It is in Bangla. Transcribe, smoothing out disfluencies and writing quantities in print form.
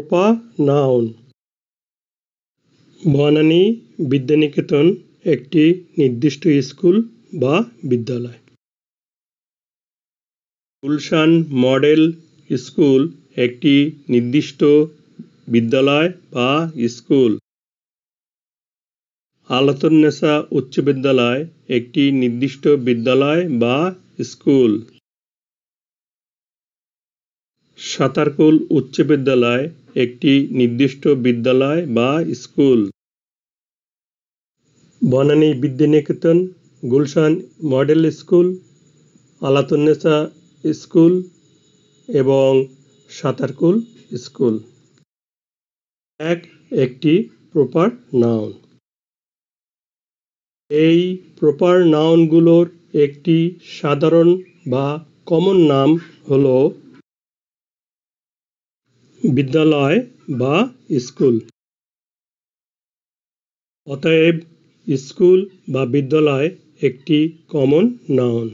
Proper noun. বনানী বিদ্যানিকেতন একটি নির্দিষ্ট স্কুল বা বিদ্যালয়। গুলশান মডেল স্কুল একটি নির্দিষ্ট বিদ্যালয় বা স্কুল। আলাতুন্নেসা উচ্চ বিদ্যালয় একটি নির্দিষ্ট বিদ্যালয় বা স্কুল। সাতারকুল উচ্চ বিদ্যালয় একটি নির্দিষ্ট বিদ্যালয় বা school. Banani Bidyaniketan, Gulshan model school, Alatunnesa school এবং সাতারকুল স্কুল। একটি প্রপার নাউন। এই প্রপার নাউনগুলোর একটি সাধারণ বা কমন নাম হল বিদ্যালয় বা স্কুল। অতএব স্কুল বা বিদ্যালয় একটি কমন নাউন।